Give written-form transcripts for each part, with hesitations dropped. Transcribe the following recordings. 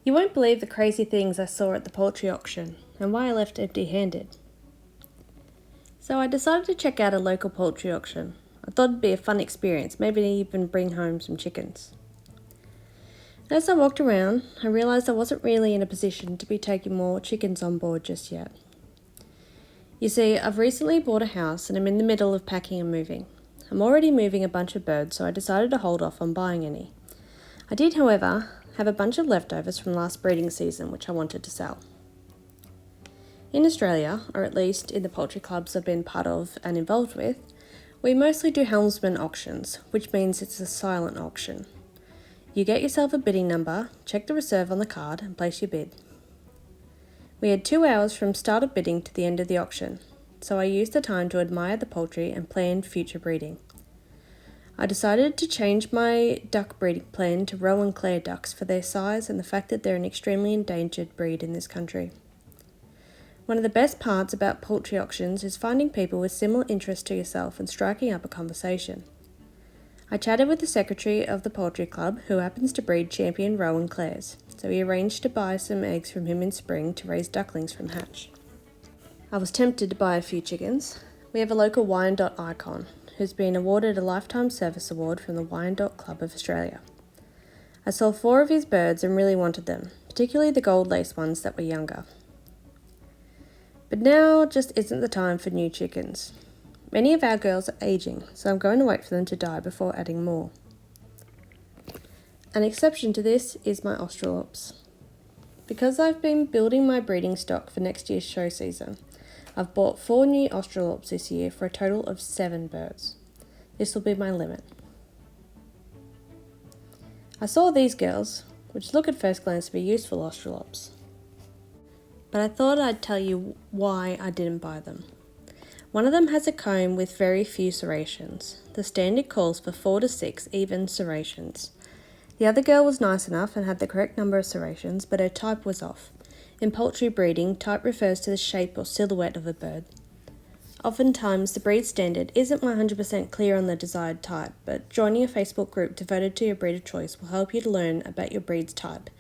You won't believe the crazy things I saw at the poultry auction and why I left empty-handed. So I decided to check out a local poultry auction. I thought it'd be a fun experience, maybe even bring home some chickens. As I walked around, I realised I wasn't really in a position to be taking more chickens on board just yet. You see, I've recently bought a house and I'm in the middle of packing and moving. I'm already moving a bunch of birds, so I decided to hold off on buying any. I did, however, have a bunch of leftovers from last breeding season which I wanted to sell. In Australia, or at least in the poultry clubs I've been part of and involved with, we mostly do helmsman auctions, which means it's a silent auction. You get yourself a bidding number, check the reserve on the card and place your bid. We had 2 hours from start of bidding to the end of the auction, so I used the time to admire the poultry and plan future breeding. I decided to change my duck breeding plan to Rowan Clare ducks for their size and the fact that they're an extremely endangered breed in this country. One of the best parts about poultry auctions is finding people with similar interests to yourself and striking up a conversation. I chatted with the secretary of the poultry club, who happens to breed champion Rowan Clares, so we arranged to buy some eggs from him in spring to raise ducklings from hatch. I was tempted to buy a few chickens. We have a local Wyandotte icon, who's been awarded a Lifetime Service Award from the Wyandotte Club of Australia. I saw 4 of his birds and really wanted them, particularly the gold lace ones that were younger. But now just isn't the time for new chickens. Many of our girls are aging, so I'm going to wait for them to die before adding more. An exception to this is my Australorps. Because I've been building my breeding stock for next year's show season, I've bought 4 new Australorps this year for a total of 7 birds. This will be my limit. I saw these girls, which look at first glance to be useful Australorps, but I thought I'd tell you why I didn't buy them. One of them has a comb with very few serrations. The standard calls for 4 to 6 even serrations. The other girl was nice enough and had the correct number of serrations, but her type was off. In poultry breeding, type refers to the shape or silhouette of a bird. Oftentimes, the breed standard isn't 100% clear on the desired type, but joining a Facebook group devoted to your breed of choice will help you to learn about your breed's type,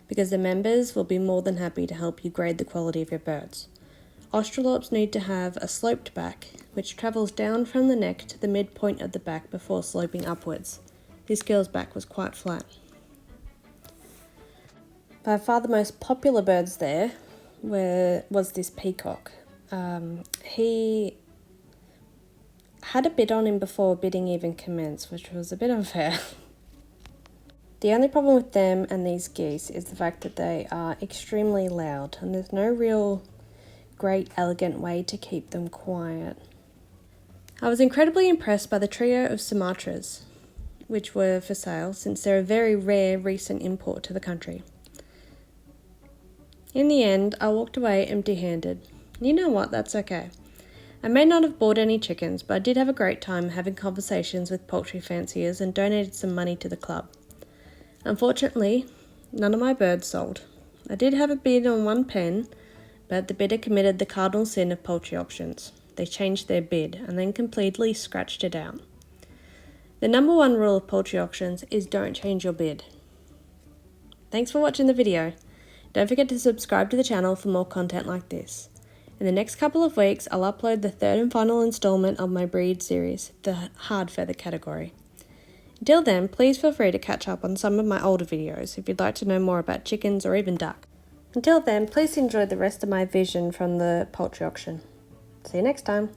because the members will be more than happy to help you grade the quality of your birds. Australorps need to have a sloped back, which travels down from the neck to the midpoint of the back before sloping upwards. This girl's back was quite flat. By far the most popular birds there was this peacock. He had a bid on him before bidding even commenced, which was a bit unfair. The only problem with them and these geese is the fact that they are extremely loud, and there's no real great elegant way to keep them quiet. I was incredibly impressed by the trio of Sumatras, which were for sale since they're a very rare recent import to the country. In the end, I walked away empty-handed. You know what, that's okay. I may not have bought any chickens, but I did have a great time having conversations with poultry fanciers and donated some money to the club. Unfortunately, none of my birds sold. I did have a bid on one pen, but the bidder committed the cardinal sin of poultry auctions. They changed their bid and then completely scratched it out. The number 1 rule of poultry auctions is don't change your bid. Thanks for watching the video. Don't forget to subscribe to the channel for more content like this. In the next couple of weeks, I'll upload the 3rd and final installment of my breed series, the hard feather category. Until then, please feel free to catch up on some of my older videos if you'd like to know more about chickens or even duck. Until then, please enjoy the rest of my vision from the poultry auction. See you next time.